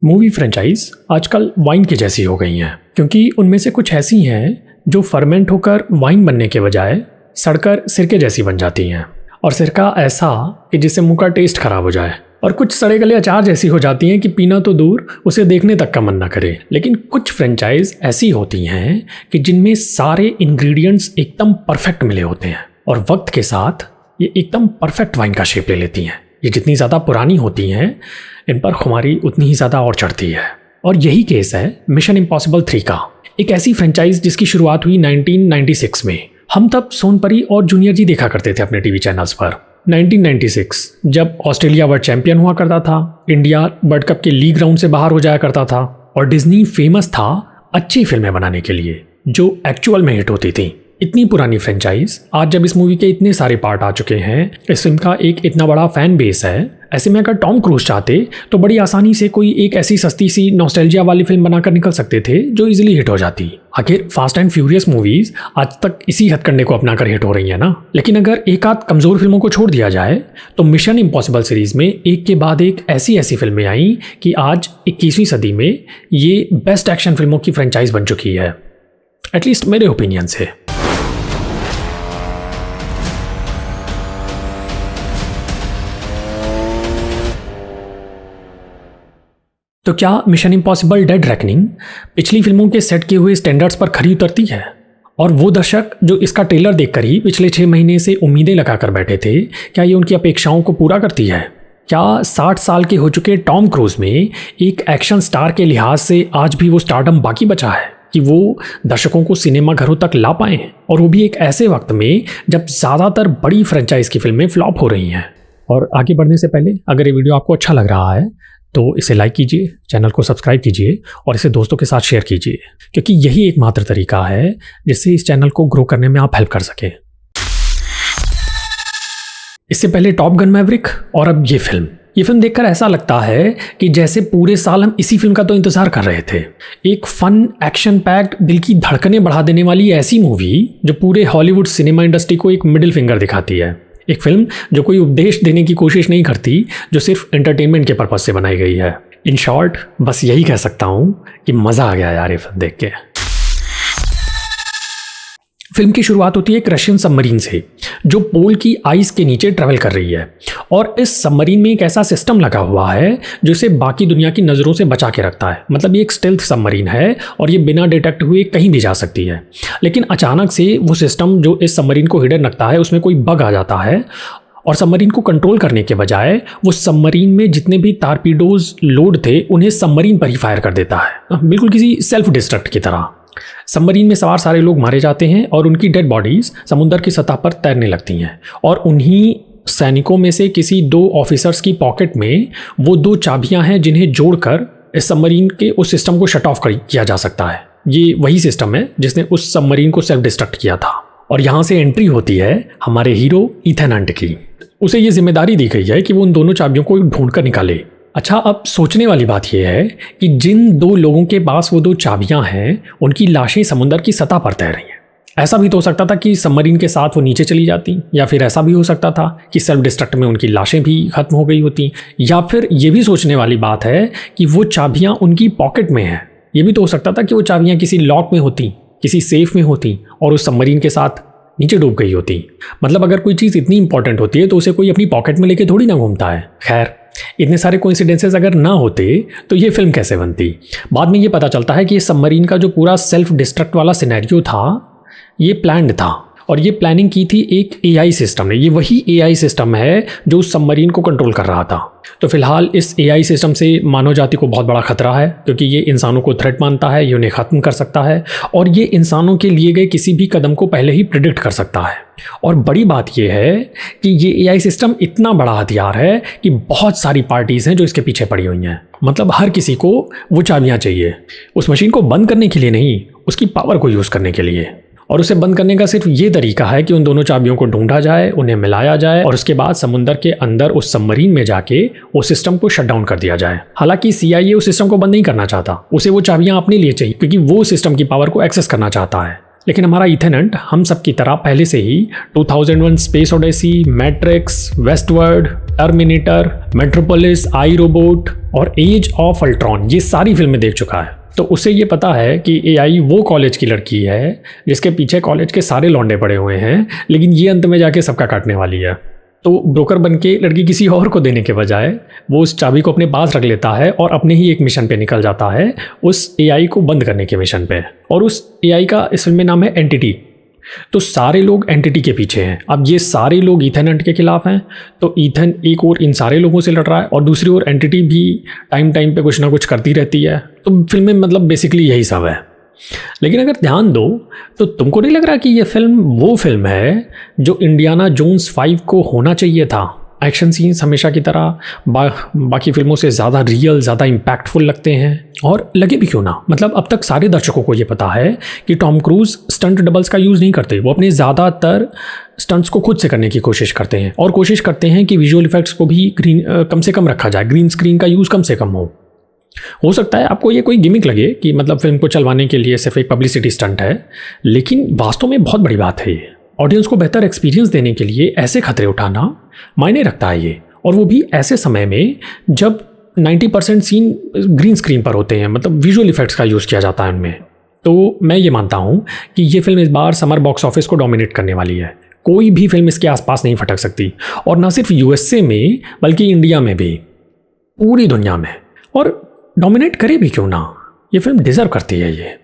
Movie franchise आजकल wine की जैसी हो गई हैं, क्योंकि उनमें से कुछ ऐसी हैं जो फर्मेंट होकर वाइन बनने के बजाय सड़कर सिरके जैसी बन जाती हैं, और सिरका ऐसा कि जिससे मुंह का टेस्ट खराब हो जाए, और कुछ सड़े गले अचार जैसी हो जाती हैं कि पीना तो दूर उसे देखने तक का मन ना करे। लेकिन कुछ फ्रेंचाइज ऐसी होती हैं कि जिनमें सारे इंग्रेडिएंट्स एकदम परफेक्ट मिले होते हैं और वक्त के साथ ये एकदम परफेक्ट वाइन का शेप ले लेती हैं। ये जितनी ज़्यादा पुरानी होती हैं इन पर खुमारी उतनी ही ज़्यादा और चढ़ती है, और यही केस है मिशन इम्पॉसिबल 3 का। एक ऐसी फ्रेंचाइज जिसकी शुरुआत हुई 1996 में। हम तब सोनपरी और जूनियर जी देखा करते थे अपने टीवी चैनल्स पर। 1996 जब ऑस्ट्रेलिया वर्ल्ड चैंपियन हुआ करता था, इंडिया वर्ल्ड कप के लीग राउंड से बाहर हो जाया करता था, और डिज्नी फेमस था अच्छी फिल्में बनाने के लिए जो एक्चुअल में हिट होती थी। इतनी पुरानी फ्रेंचाइज आज जब इस मूवी के इतने सारे पार्ट आ चुके हैं, इस फिल्म का एक इतना बड़ा फैन बेस है, ऐसे में अगर टॉम क्रूज चाहते तो बड़ी आसानी से कोई एक ऐसी सस्ती सी नॉस्टैल्जिया वाली फिल्म बनाकर निकल सकते थे जो इजीली हिट हो जाती। आखिर फास्ट एंड फ्यूरियस मूवीज आज तक इसी हथकंडे को अपनाकर हिट हो रही है ना। लेकिन अगर एक आध कमजोर फिल्मों को छोड़ दिया जाए तो मिशन इम्पॉसिबल सीरीज में एक के बाद एक ऐसी फिल्में आई कि आज 21वीं सदी में ये बेस्ट एक्शन फिल्मों की फ्रेंचाइज बन चुकी है, एटलीस्ट मेरे ओपिनियन से। तो क्या मिशन इम्पॉसिबल डेड रेकनिंग पिछली फिल्मों के सेट किए हुए स्टैंडर्ड्स पर खरी उतरती है? और वो दर्शक जो इसका ट्रेलर देखकर ही पिछले 6 महीने से उम्मीदें लगाकर बैठे थे, क्या ये उनकी अपेक्षाओं को पूरा करती है? क्या 60 साल के हो चुके टॉम क्रूज में एक एक्शन स्टार के लिहाज से आज भी वो स्टारडम बाकी बचा है कि वो दर्शकों को सिनेमा घरों तक ला पाए, और वो भी एक ऐसे वक्त में जब ज़्यादातर बड़ी फ्रेंचाइज की फिल्में फ्लॉप हो रही हैं? और आगे बढ़ने से पहले अगर ये वीडियो आपको अच्छा लग रहा है तो इसे लाइक कीजिए, चैनल को सब्सक्राइब कीजिए और इसे दोस्तों के साथ शेयर कीजिए, क्योंकि यही एकमात्र तरीका है जिससे इस चैनल को ग्रो करने में आप हेल्प कर सकें। इससे पहले टॉप गन मैवरिक और अब ये फिल्म देखकर ऐसा लगता है कि जैसे पूरे साल हम इसी फिल्म का तो इंतजार कर रहे थे। एक फन एक्शन पैक्ड दिल की धड़कनें बढ़ा देने वाली ऐसी मूवी जो पूरे हॉलीवुड सिनेमा इंडस्ट्री को एक मिडिल फिंगर दिखाती है। एक फिल्म जो कोई उपदेश देने की कोशिश नहीं करती, जो सिर्फ एंटरटेनमेंट के पर्पज से बनाई गई है। इन शॉर्ट बस यही कह सकता हूं कि मजा आ गया यार ये फिल्म देख के। फिल्म की शुरुआत होती है एक रशियन सबमरीन से जो पोल की आइस के नीचे ट्रैवल कर रही है, और इस सबमरीन में एक ऐसा सिस्टम लगा हुआ है जो इसे बाकी दुनिया की नज़रों से बचा के रखता है। मतलब ये एक स्टेल्थ सबमरीन है और ये बिना डिटेक्ट हुए कहीं भी जा सकती है। लेकिन अचानक से वो सिस्टम जो इस सबमरीन को हिडन रखता है उसमें कोई बग आ जाता है, और सबमरीन को कंट्रोल करने के बजाय वो सबमरीन में जितने भी टारपीडोज लोड थे उन्हें सबमरीन पर ही फायर कर देता है, बिल्कुल किसी सेल्फ डिस्ट्रक्ट की तरह। सबमरीन में सवार सारे लोग मारे जाते हैं और उनकी डेड बॉडीज समुद्र की सतह पर तैरने लगती हैं, और उन्हीं सैनिकों में से किसी 2 ऑफिसर्स की पॉकेट में वो 2 चाबियां हैं जिन्हें जोड़कर इस सबमरीन के उस सिस्टम को शट ऑफ किया जा सकता है। ये वही सिस्टम है जिसने उस सबमरीन को सेल्फ डिस्ट्रक्ट किया था। और यहाँ से एंट्री होती है हमारे हीरो इथन हंट की। उसे ये जिम्मेदारी दी गई है कि वो उन दोनों चाबियों को ढूंढ कर निकाले। अच्छा, अब सोचने वाली बात यह है कि जिन 2 लोगों के पास वो 2 चाबियां हैं उनकी लाशें समुद्र की सतह पर तैर रही हैं। ऐसा भी तो हो सकता था कि सबमरीन के साथ वो नीचे चली जाती, या फिर ऐसा भी हो सकता था कि सेल्फ डिस्ट्रक्ट में उनकी लाशें भी खत्म हो गई होती, या फिर ये भी सोचने वाली बात है कि वो चाबियां उनकी पॉकेट में हैं। ये भी तो हो सकता था कि वो चाबियां किसी लॉक में होती, किसी सेफ में होती और उस सबमरीन के साथ नीचे डूब गई होती। मतलब अगर कोई चीज़ इतनी इंपॉर्टेंट होती है तो उसे कोई अपनी पॉकेट में लेके थोड़ी ना घूमता है। खैर, इतने सारे कोइंसिडेंसेस अगर ना होते तो ये फिल्म कैसे बनती? बाद में ये पता चलता है कि ये सबमरीन का जो पूरा सेल्फ डिस्ट्रक्ट वाला सिनेरियो था ये प्लान्ड था, और ये प्लानिंग की थी एक एआई सिस्टम ने। ये वही एआई सिस्टम है जो उस सबमरीन को कंट्रोल कर रहा था। तो फिलहाल इस एआई सिस्टम से मानव जाति को बहुत बड़ा खतरा है, क्योंकि ये इंसानों को थ्रेट मानता है, ये उन्हें ख़त्म कर सकता है, और ये इंसानों के लिए गए किसी भी कदम को पहले ही प्रिडिक्ट कर सकता है। और बड़ी बात यह है कि ये एआई सिस्टम इतना बड़ा हथियार है कि बहुत सारी पार्टीज़ हैं जो इसके पीछे पड़ी हुई हैं। मतलब हर किसी को वो चाबियाँ चाहिए, उस मशीन को बंद करने के लिए नहीं, उसकी पावर को यूज़ करने के लिए। और उसे बंद करने का सिर्फ ये तरीका है कि उन दोनों चाबियों को ढूंढा जाए, उन्हें मिलाया जाए, और उसके बाद समुद्र के अंदर उस सबमरीन में जाके वो सिस्टम को शट डाउन कर दिया जाए। हालांकि CIA उस सिस्टम को बंद नहीं करना चाहता, उसे वो चाबियां अपने लिए चाहिए क्योंकि वो सिस्टम की पावर को एक्सेस करना चाहता है। लेकिन हमारा इथन हंट हम सब की तरह पहले से ही 2001 Space Odyssey, Matrix, Westworld, Terminator, Metropolis, I Robot और एज ऑफ अल्ट्रॉन ये सारी फिल्में देख चुका है। तो उसे ये पता है कि एआई वो कॉलेज की लड़की है जिसके पीछे कॉलेज के सारे लौंडे पड़े हुए हैं, लेकिन ये अंत में जाके सबका काटने वाली है। तो ब्रोकर बन के लड़की किसी और को देने के बजाय वो उस चाबी को अपने पास रख लेता है और अपने ही एक मिशन पे निकल जाता है, उस एआई को बंद करने के मिशन पे। और उस एआई का इस फिल्म में नाम है एंटिटी। तो सारे लोग एंटिटी के पीछे हैं। अब ये सारे लोग ईथन हंट के खिलाफ हैं, तो ईथन एक और इन सारे लोगों से लड़ रहा है और दूसरी ओर एंटिटी भी टाइम टाइम पे कुछ ना कुछ करती रहती है। तो फिल्म में मतलब बेसिकली यही सब है। लेकिन अगर ध्यान दो तो तुमको नहीं लग रहा कि ये फिल्म वो फिल्म है जो इंडियाना जोन्स 5 को होना चाहिए था? एक्शन सीन्स हमेशा की तरह बाकी फिल्मों से ज़्यादा रियल, ज़्यादा इम्पैक्टफुल लगते हैं। और लगे भी क्यों ना, मतलब अब तक सारे दर्शकों को ये पता है कि टॉम क्रूज स्टंट डबल्स का यूज़ नहीं करते। वो अपने ज़्यादातर स्टंट्स को खुद से करने की कोशिश करते हैं और कोशिश करते हैं कि विजुअल इफेक्ट्स को भी कम से कम रखा जाए, ग्रीन स्क्रीन का यूज़ कम से कम हो सकता है आपको ये कोई गिमिक लगे कि मतलब फिल्म को चलवाने के लिए सिर्फ एक पब्लिसिटी स्टंट है, लेकिन वास्तव में बहुत बड़ी बात है ये। ऑडियंस को बेहतर एक्सपीरियंस देने के लिए ऐसे खतरे उठाना मायने रखता है ये, और वो भी ऐसे समय में जब 90% सीन ग्रीन स्क्रीन पर होते हैं, मतलब विजुअल इफेक्ट्स का यूज़ किया जाता है उनमें। तो मैं ये मानता हूँ कि ये फिल्म इस बार समर बॉक्स ऑफिस को डोमिनेट करने वाली है। कोई भी फिल्म इसके आसपास नहीं फटक सकती, और ना सिर्फ यूएसए में बल्कि इंडिया में भी, पूरी दुनिया में। और डोमिनेट करे भी क्यों ना, ये फिल्म डिज़र्व करती है ये।